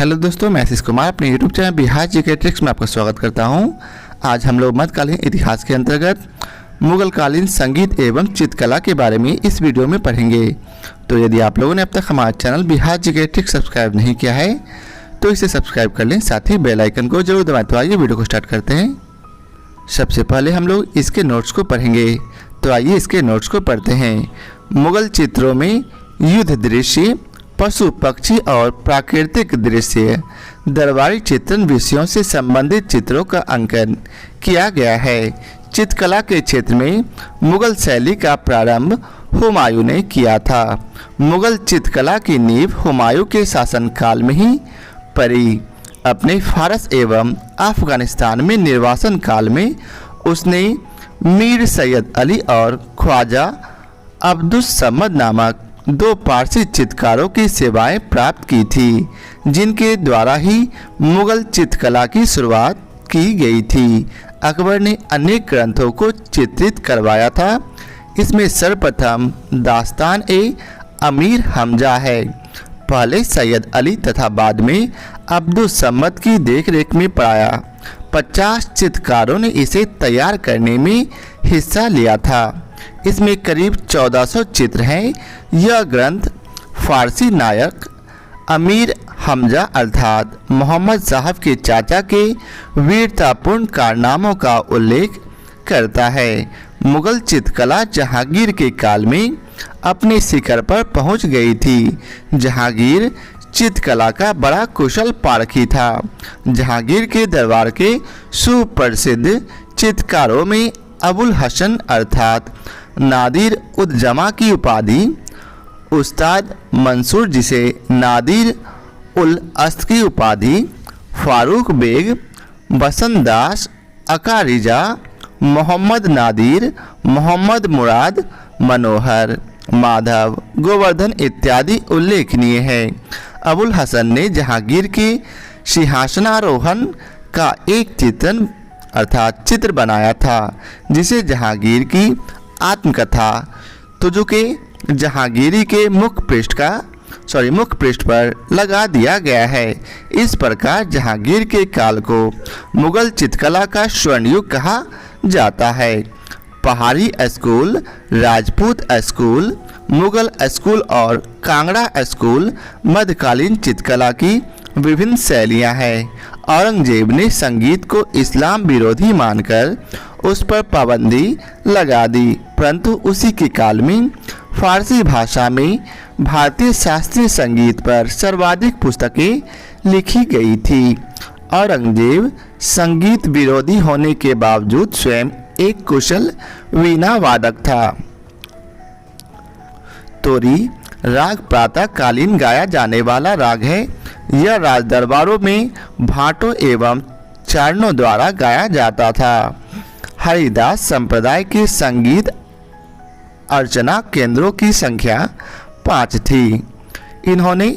Hello दोस्तों, मैं आशीष कुमार अपने YouTube channel Bihar GK tricks में आपका स्वागत करता हूं। आज हम लोग मध्यकालीन इतिहास के अंतर्गत मुगल कालीन संगीत एवं चित्रकला के बारे में इस वीडियो में पढ़ेंगे। तो यदि आप लोगों ने अब तक हमारा channel Bihar GK tricks subscribe नहीं किया है तो इसे सब्सक्राइब कर लें, साथ ही बेल आइकन को जरूर दबाएं। तो आइए वीडियो को स्टार्ट करते हैं। सबसे पहले हम लोग इसके नोट्स को पढ़ेंगे। तो आइए इसके नोट्स को पढ़ते हैं। मुगल चित्रों में युद्ध दृश्य, पशु पक्षी और प्राकृतिक दृश्य, दरबारी चित्रण विषयों से संबंधित चित्रों का अंकन किया गया है। चित्रकला के क्षेत्र में मुगल शैली का प्रारंभ हुमायूं ने किया था। मुगल चित्रकला की नींव हुमायूं के शासनकाल में ही पड़ी। अपने फारस एवं अफगानिस्तान में निर्वासन काल में उसने मीर सैयद अली और ख्वाजा अब्दुस समद नामक दो पारसी चित्रकारों की सेवाएं प्राप्त की थी, जिनके द्वारा ही मुगल चित्रकला की शुरुआत की गई थी। अकबर ने अनेक ग्रंथों को चित्रित करवाया था। इसमें सर्वप्रथम दास्तान ए अमीर हमजा है। पहले सैयद अली तथा बाद में अब्दुस समद की देखरेख में पढ़ाया। 50 चित्रकारों ने इसे तैयार करने में हिस्सा लिया था। इसमें करीब 1400 चित्र हैं। यह ग्रंथ फारसी नायक अमीर हमजा अर्थात मोहम्मद साहब के चाचा के वीरतापूर्ण कारनामों का उल्लेख करता है। मुगल चित्रकला जहांगीर के काल में अपने शिखर पर पहुंच गई थी। जहांगीर चित्रकला का बड़ा कुशल पारखी था। जहांगीर के दरबार के सुप्रसिद्ध चित्रकारों में अबुल हसन अर्थात नादिर उद जमा की उपाधि, उस्ताद मंसूर जिसे नादिर उल अस्त की उपाधि, फारूक बेग, बसंत दास, अकारिजा, मोहम्मद नादिर, मोहम्मद मुराद, मनोहर, माधव, गोवर्धन इत्यादि उल्लेखनीय है। अबुल हसन ने जहांगीर के सिंहासनारोहण का एक चित्रण अर्थात चित्र बनाया था, जिसे जहांगीर की आत्मकथा तुजो के जहांगीरी के मुख्य पृष्ठ पर लगा दिया गया है। इस प्रकार जहांगीर के काल को मुगल चित्रकला का स्वर्ण युग कहा जाता है। पहाड़ी school, Rajput school, Mughal school और कांगड़ा स्कूल मध्यकालीन चित्रकला की विभिन्न शैलियां हैं। औरंगजेब ने संगीत को इस्लाम विरोधी मानकर उस पर पाबंदी लगा दी, परंतु उसी के काल में फारसी भाषा में भारतीय शास्त्रीय संगीत पर सर्वाधिक पुस्तकें लिखी गई थी। औरंगजेब संगीत विरोधी होने के बावजूद स्वयं एक कुशल वीणा वादक था। तोरी राग प्रातःकालीन गाया जाने वाला राग है। यह राज दरबारों में भाटों एवं चारणों द्वारा गाया जाता था। हरिदास संप्रदाय के संगीत अर्चना केंद्रों की संख्या 5 थी। इन्होंने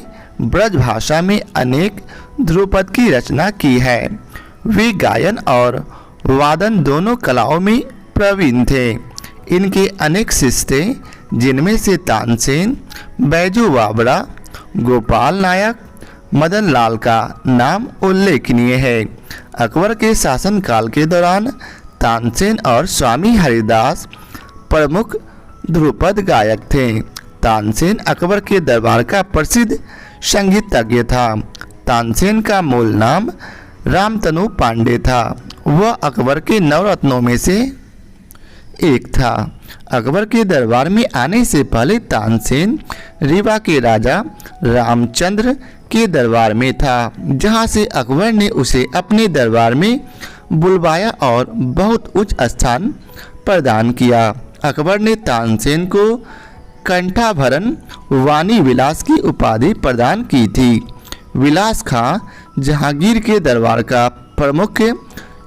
ब्रज भाषा में अनेक ध्रुपद की रचना की है। वे गायन और वादन दोनों कलाओं में प्रवीण थे। इनके अनेक शिष्य थे, जिनमें से तानसेन, बैजू बावड़ा, गोपाल नायक, मदन लाल का नाम उल्लेखनीय है। अकबर के शासनकाल के दौरान तानसेन और स्वामी हरिदास प्रमुख ध्रुपद गायक थे। तानसेन अकबर के दरबार का प्रसिद्ध संगीतज्ञ था। तानसेन का मूल नाम रामतनु पांडे था। वह अकबर के नवरत्नों में से एक था। अकबर के दरबार में आने से पहले तानसेन रीवा के राजा रामचंद्र के दरबार में था, जहां से अकबर ने उसे अपने दरबार में बुलवाया और बहुत उच्च स्थान प्रदान किया। अकबर ने तानसेन को कंठाभरण वाणी विलास की उपाधि प्रदान की थी। विलास खां जहांगीर के दरबार का प्रमुख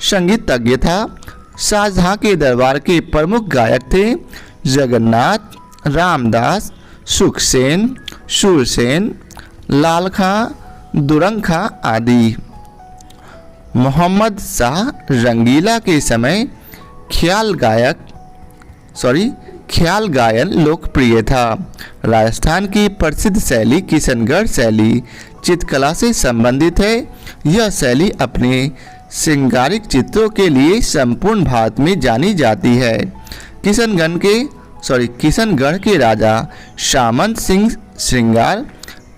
संगीतज्ञ था। शाहजहां के दरबार के प्रमुख गायक थे जगन्नाथ, रामदास, सुखसेन, शूरसेन, लाल खां, दुरंग खां आदि। मोहम्मद शाह रंगीला के समय ख्याल गायन लोकप्रिय था। राजस्थान की प्रसिद्ध शैली किशनगढ़ शैली चित्रकला से संबंधित है। यह शैली अपने श्रृंगारिक चित्रों के लिए संपूर्ण भारत में जानी जाती है। किशनगढ़ के राजा सामंत सिंह श्रृंगार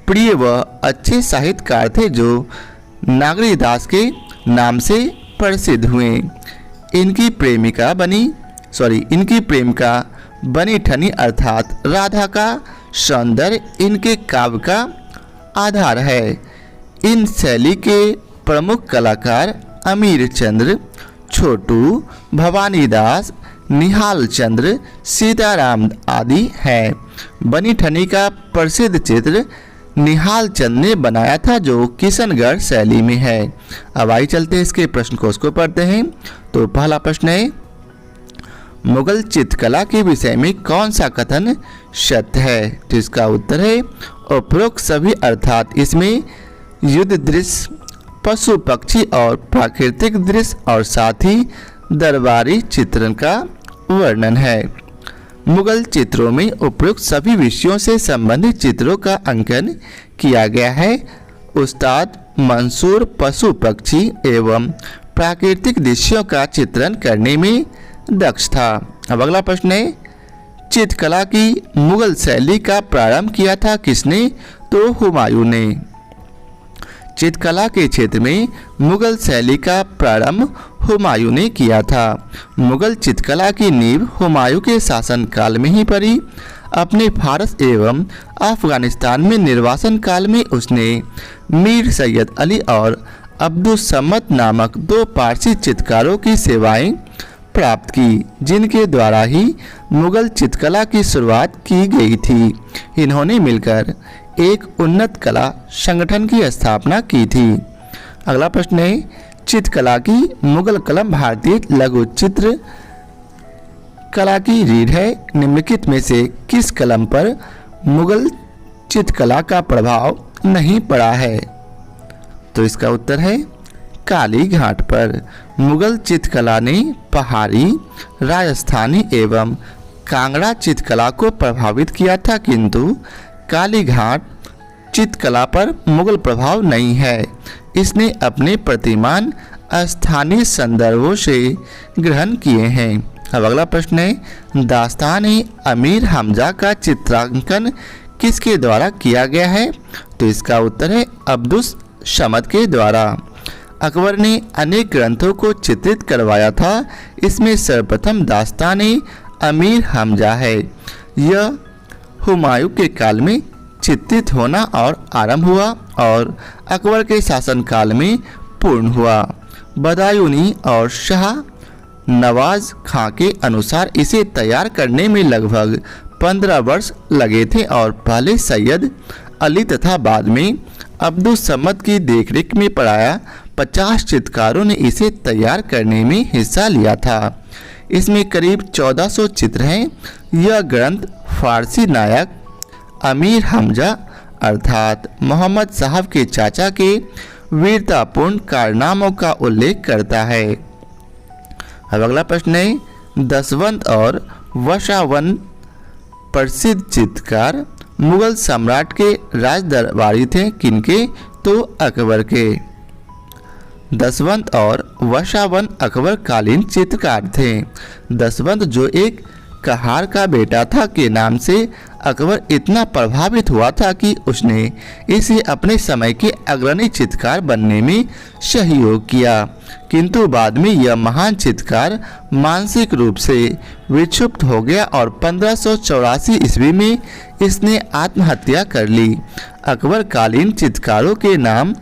प्रिय व अच्छे साहित्यकार थे जो नागरीदास के नाम से प्रसिद्ध हुए। इनकी प्रेमिका बनी ठनी अर्थात राधा का सौंदर्य इनके काव्य का आधार है। इन शैली के प्रमुख कलाकार अमीर चंद्र, छोटू, भवानीदास, निहाल चंद्र, सीताराम आदि हैं। बनी ठनी का प्रसिद्ध चित्र निहाल चंद ने बनाया था जो किशनगढ़ शैली में है। अब आइए चलते हैं इसके प्रश्न कोश को पढ़ते हैं। तो पहला प्रश्न है, मुगल चित्रकला के विषय में कौन सा कथन सत्य है? तो इसका उत्तर है उपरोक्त सभी, अर्थात इसमें युद्ध दृश्य, पशु पक्षी और प्राकृतिक दृश्य और साथ ही दरबारी चित्रण का वर्णन है। मुगल चित्रों में उपरोक्त सभी विषयों से संबंधित चित्रों का अंकन किया गया है। उस्ताद मंसूर पशु पक्षी एवं प्राकृतिक दृश्यों का चित्रण करने में दक्ष था। अब अगला प्रश्न है, चित्रकला की मुगल शैली का प्रारंभ किया था किसने? तो हुमायूं ने। चित्रकला के क्षेत्र में मुगल शैली का प्रारंभ हुमायूं ने किया था। मुगल चित्रकला की नींव हुमायूं के शासनकाल में ही पड़ी। अपने फारस एवं अफगानिस्तान में निर्वासन काल में उसने मीर सैयद अली और अब्दुस सम्मत नामक दो पारसी चित्रकारों की सेवाएं प्राप्त की, जिनके द्वारा ही मुगल चित्रकला की शुरुआत की गई थी। इन्होंने मिलकर एक उन्नत कला संगठन की स्थापना की थी। अगला प्रश्न है, चित्रकला की मुगल कलम भारतीय लघु चित्र कला की रीढ़ है। निम्नलिखित में से किस कलम पर मुगल चित्रकला का प्रभाव नहीं पड़ा है? तो इसका उत्तर है काली घाट पर। मुगल चित्रकला ने पहाड़ी, राजस्थानी एवं कांगड़ा चित्रकला को प्रभावित किया था, किंतु काली घाट चित्रकला पर मुगल प्रभाव नहीं है। इसने अपने प्रतिमान स्थानीय संदर्भों से ग्रहण किए हैं। अब अगला प्रश्न है, दास्तान-ए अमीर हमजा का चित्रांकन किसके द्वारा किया गया है? तो इसका उत्तर है अब्दुस समद के द्वारा। अकबर ने अनेक ग्रंथों को चित्रित करवाया था। इसमें सर्वप्रथम दास्तान-ए अमीर हमजा है। यह हुमायूं के काल में चित्रित होना और आरंभ हुआ और अकबर के शासनकाल में पूर्ण हुआ। बदायूनी और शाह नवाज खां के अनुसार इसे तैयार करने में लगभग 15 वर्ष लगे थे और पहले सैयद अली तथा बाद में अब्दुस समद की देखरेख में पढ़ाया 50 चित्रकारों ने इसे तैयार करने में हिस्सा लिया था। इसमें करीब 1400 चित्र हैं। यह ग्रंथ फारसी नायक अमीर हमजा अर्थात मोहम्मद साहब के चाचा के वीरतापूर्ण कारनामों का उल्लेख करता है। अब अगला प्रश्न है, दसवंत और वशावन प्रसिद्ध चित्रकार मुगल सम्राट के राज दरबारी थे, किनके? तो अकबर के। दसवंत और वशावन अकबर कालीन चित्रकार थे। दसवंत जो एक कहार का बेटा था के नाम से अकबर इतना प्रभावित हुआ था कि उसने इसे अपने समय के अग्रणी चित्रकार बनने में सहयोग किया, किंतु बाद में यह महान चित्रकार मानसिक रूप से विक्षुब्ध हो गया और 1584 ईस्वी में इसने आत्महत्या कर ली। अकबर कालीन चित्रकारों के नाम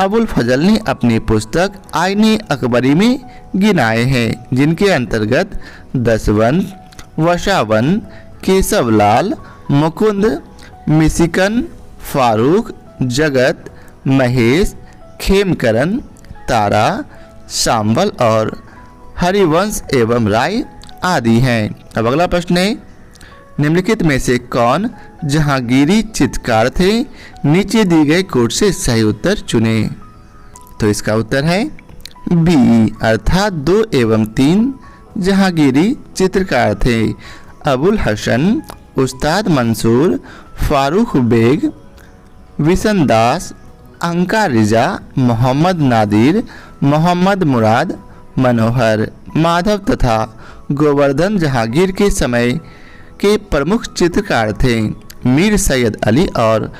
अबुल फजल ने अपनी पुस्तक आईने अकबरी में गिनाए हैं, जिनके अंतर्गत दसवंत, वशावन, केशवलाल, मुकुंद, मिशिकन, फारूक, जगत, महेश, खेमकरण, तारा, सांबल और हरिवंश एवं राय आदि हैं। अब अगला प्रश्न है, निम्नलिखित में से कौन जहांगीरी चित्रकार थे? नीचे दी गए कोड से सही उत्तर चुने। तो इसका उत्तर है बी, अर्थात 2 एवं 3 जहांगीरी चित्रकार थे। अबुल हसन, उस्ताद मंसूर, फारूक बेग, विशन दास, अंका रिजा, मोहम्मद नादिर, मोहम्मद मुराद, मनोहर, माधव तथा गोवर्धन जहांगीर के समय के प्रमुख चित्रकार थे। मीर सैयद अली और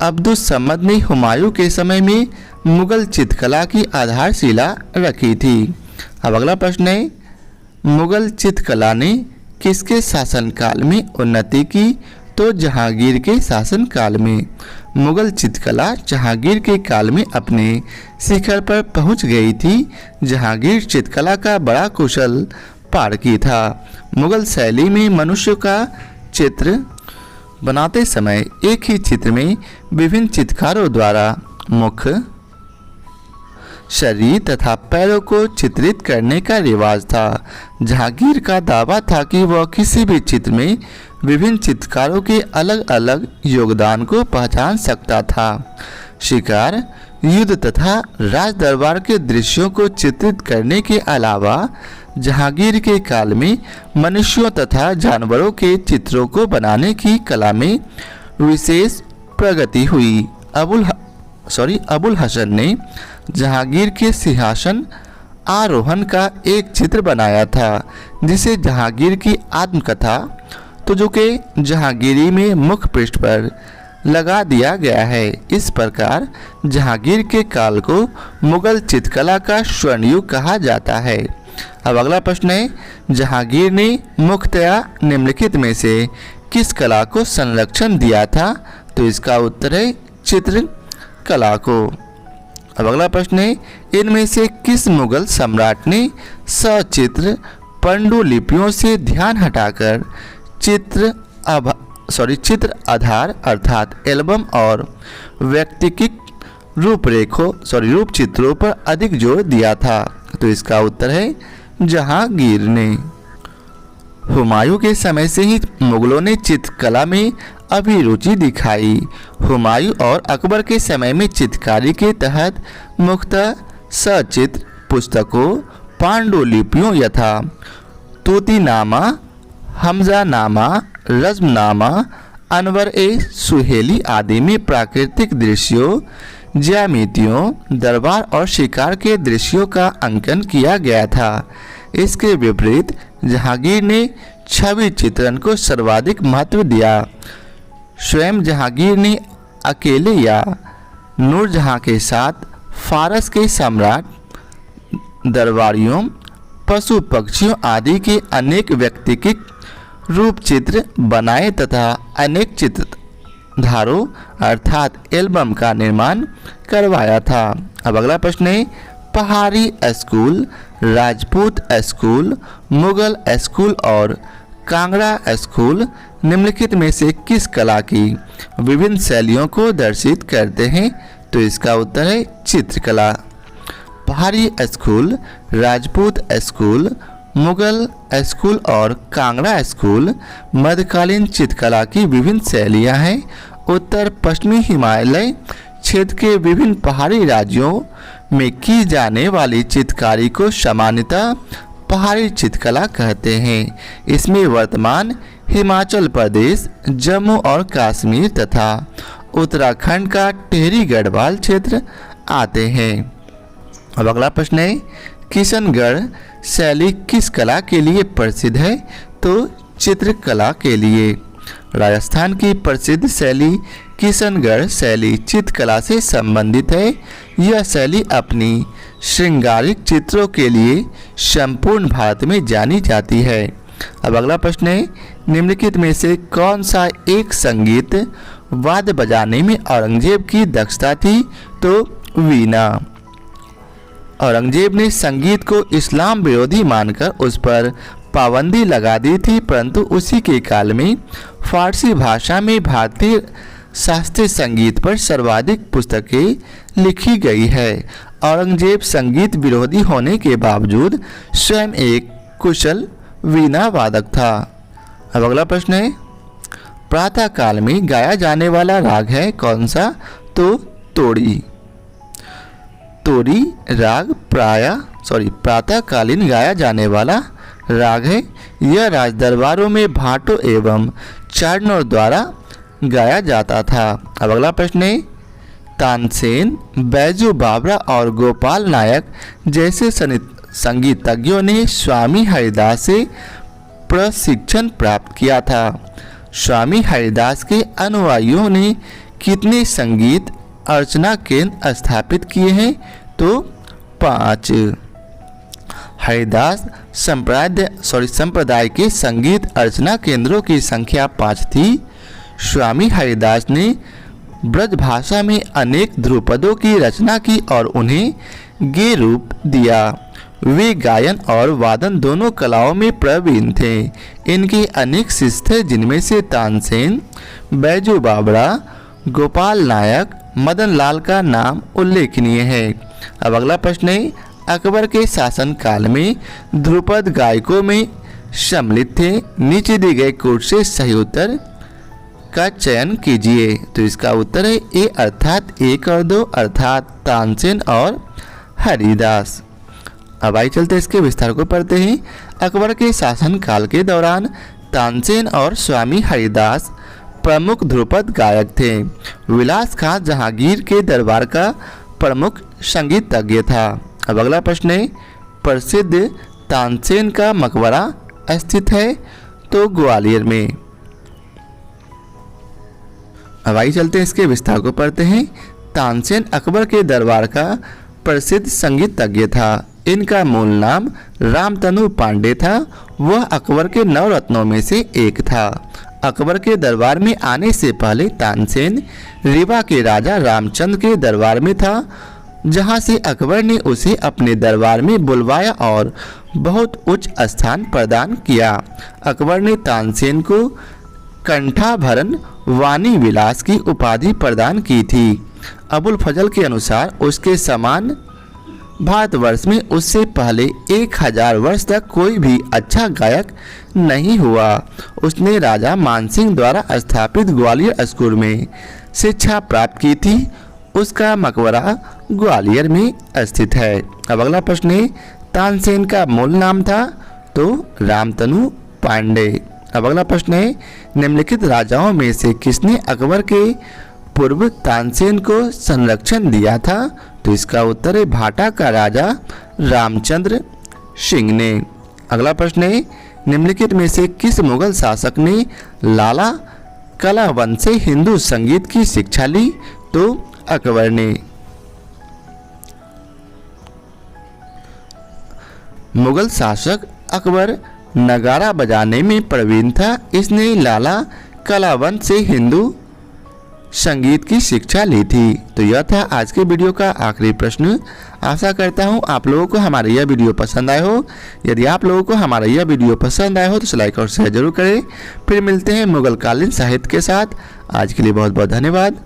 अब्दुल समद ने हुमायूं के समय में मुगल चित्रकला की आधारशिला रखी थी। अब अगला प्रश्न है, मुगल चित्रकला ने किसके शासनकाल में उन्नति की? तो जहांगीर के शासनकाल में। मुगल चित्रकला जहांगीर के काल में अपने शिखर पर पहुंच गई थी। जहांगीर चित्रकला का बड़ा कुशल पारखी था। मुगल शैली में मनुष्य का चित्र बनाते समय एक ही चित्र में विभिन्न चित्रकारों द्वारा मुख, शरीर तथा पैरों को चित्रित करने का रिवाज था। जहांगीर का दावा था कि वह किसी भी चित्र में विभिन्न चित्रकारों के अलग अलग योगदान को पहचान सकता था। शिकार, युद्ध तथा राज दरबार के दृश्यों को चित्रित करने के अलावा जहांगीर के काल में मनुष्यों तथा जानवरों के चित्रों को बनाने की कला में विशेष प्रगति हुई। अबुल हसन ने जहांगीर के सिंहासन आरोहण का एक चित्र बनाया था, जिसे जहांगीर की आत्मकथा तो जो कि जहांगीरी में मुख्य पृष्ठ पर लगा दिया गया है। इस प्रकार जहांगीर के काल को मुगल चित्रकला का स्वर्ण युग कहा जाता है। अब अगला प्रश्न है, जहांगीर ने मुख्यतया निम्नलिखित में से किस कला को संरक्षण दिया था? तो इसका उत्तर है चित्रकला को। अब अगला प्रश्न है, इनमें से किस मुगल सम्राट ने सचित्र पांडुलिपियों से ध्यान हटाकर चित्र आधार अर्थात एल्बम और व्यक्तिगत रूप चित्रों पर अधिक जोर दिया था? तो इसका उत्तर है जहांगीर ने। हुमायूं के समय से ही मुगलों ने चित्रकला में अभिरुचि दिखाई। हुमायूं और अकबर के समय में चित्रकारी के तहत मुख्यतः सचित्र पुस्तकों, पांडुलिपियों यथा तूतीनामा, हमजानामा, रज़्मनामा, अनवर ए सुहेली आदि में प्राकृतिक दृश्यों, ज्यामितियों, दरबार और शिकार के दृश्यों का अंकन किया गया था। इसके विपरीत जहांगीर ने छवि चित्रण को सर्वाधिक महत्व दिया। स्वयं जहांगीर ने अकेले या नूरजहां के साथ फारस के सम्राट, दरबारियों, पशु पक्षियों आदि के अनेक व्यक्तिगत रूप चित्र बनाए तथा अनेक चित्रधारों अर्थात एल्बम का निर्माण करवाया था। अब अगला प्रश्न है, पहाड़ी school, Rajput school, Mughal school और कांगड़ा स्कूल निम्नलिखित में से किस कला की विभिन्न शैलियों को दर्शित करते हैं? तो इसका उत्तर है चित्रकला। पहाड़ी school, Rajput school, Mughal school और कांगड़ा स्कूल मध्यकालीन चित्रकला की विभिन्न शैलियां हैं। उत्तर पश्चिमी हिमालय क्षेत्र के विभिन्न पहाड़ी राज्यों में की जाने वाली चित्रकारी को सामान्यतः पहाड़ी चित्रकला कहते हैं। इसमें वर्तमान हिमाचल प्रदेश, जम्मू और कश्मीर तथा उत्तराखंड का टिहरी गढ़वाल क्षेत्र आते हैं। अब अगला प्रश्न है, किशनगढ़ शैली किस कला के लिए प्रसिद्ध है? तो चित्रकला के लिए। राजस्थान की प्रसिद्ध शैली किशनगढ़ शैली चित्रकला से संबंधित है। यह शैली अपनी श्रृंगारिक चित्रों के लिए संपूर्ण भारत में जानी जाती है। अब अगला प्रश्न है, निम्नलिखित में से कौन सा एक संगीत वाद्य बजाने में औरंगजेब की दक्षता थी? तो वीणा। औरंगजेब ने संगीत को इस्लाम विरोधी मानकर उस पर पाबंदी लगा दी थी, परंतु उसी के काल में फारसी भाषा में भारतीय शास्त्रीय संगीत पर सर्वाधिक पुस्तकें लिखी गई है। औरंगजेब संगीत विरोधी होने के बावजूद स्वयं एक कुशल वीणा वादक था। अब अगला प्रश्न है, प्रातः काल में गाया जाने वाला राग है कौन सा? तो तोड़ी। तोड़ी राग प्रातःकालीन गाया जाने वाला राग है। यह राज दरबारों में भाटों एवं चारणों द्वारा गाया जाता था। अब अगला प्रश्न है, तानसेन, बैजू बावरा और गोपाल नायक जैसे संगीतज्ञों ने स्वामी हरिदास से प्रशिक्षण प्राप्त किया था। स्वामी हरिदास के अनुयायियों ने कितने संगीत अर्चना केंद्र स्थापित किए हैं? तो 5। हरिदास संप्रदाय के संगीत अर्चना केंद्रों की संख्या 5 थी। स्वामी हरिदास ने ब्रज भाषा में अनेक ध्रुपदों की रचना की और उन्हें गेय रूप दिया। वे गायन और वादन दोनों कलाओं में प्रवीण थे। इनके अनेक शिष्य थे, जिनमें से तानसेन, बैजू बावरा, गोपाल नायक, मदन लाल का नाम उल्लेखनीय है। अब अगला प्रश्न है, अकबर के शासनकाल में ध्रुपद गायकों में सम्मिलित थे। नीचे दिए गए कोड से सही उत्तर का चयन कीजिए। तो इसका उत्तर है ए अर्थात 1 और 2 अर्थात तानसेन और हरिदास। अब आइए चलते इसके विस्तार को पढ़ते हैं। अकबर के शासनकाल के दौरान तानसेन और स्वामी हरिदास प्रमुख ध्रुपद गायक थे। विलास खां जहांगीर के दरबार का प्रमुख संगीतज्ञ था। अब अगला प्रश्न है, प्रसिद्ध तानसेन का मकबरा स्थित है? तो ग्वालियर में। अब आइए चलते हैं इसके विस्तार को पढ़ते हैं। तानसेन अकबर के दरबार का प्रसिद्ध संगीतज्ञ था। इनका मूल नाम रामतनु पांडे था। वह अकबर के नवरत्नों में से एक था। अकबर के दरबार में आने से पहले तानसेन रीवा के राजा रामचंद्र के दरबार में था, जहां से अकबर ने उसे अपने दरबार में बुलवाया और बहुत उच्च स्थान प्रदान किया। अकबर ने तानसेन को कंठाभरण वाणी विलास की उपाधि प्रदान की थी। अबुल फजल के अनुसार उसके समान भारतवर्ष में उससे पहले 1000 वर्ष तक कोई भी अच्छा गायक नहीं हुआ। उसने राजा मानसिंह द्वारा स्थापित ग्वालियर स्कूल में शिक्षा प्राप्त की थी। उसका मकबरा ग्वालियर में स्थित है। अब अगला प्रश्न है, तानसेन का मूल नाम था? तो रामतनु पांडे। अब अगला प्रश्न है, निम्नलिखित राजाओं में से किसने अकबर के पूर्व तानसेन को संरक्षण दिया था? तो इसका उत्तर है भाटा का राजा रामचंद्र सिंह ने। अगला प्रश्न है, निम्नलिखित में से किस मुगल शासक ने लाला कलावंत से हिंदू संगीत की शिक्षा ली? तो अकबर ने। मुगल शासक अकबर नगारा बजाने में प्रवीण था। इसने लाला कलावंत से हिंदू संगीत की शिक्षा ली थी। तो यह था आज के वीडियो का आखिरी प्रश्न। आशा करता हूँ आप लोगों को हमारा यह वीडियो पसंद आया हो। यदि आप लोगों को हमारा यह वीडियो पसंद आया हो तो लाइक और शेयर जरूर करें। फिर मिलते हैं मुगल कालीन साहित्य के साथ। आज के लिए बहुत बहुत धन्यवाद।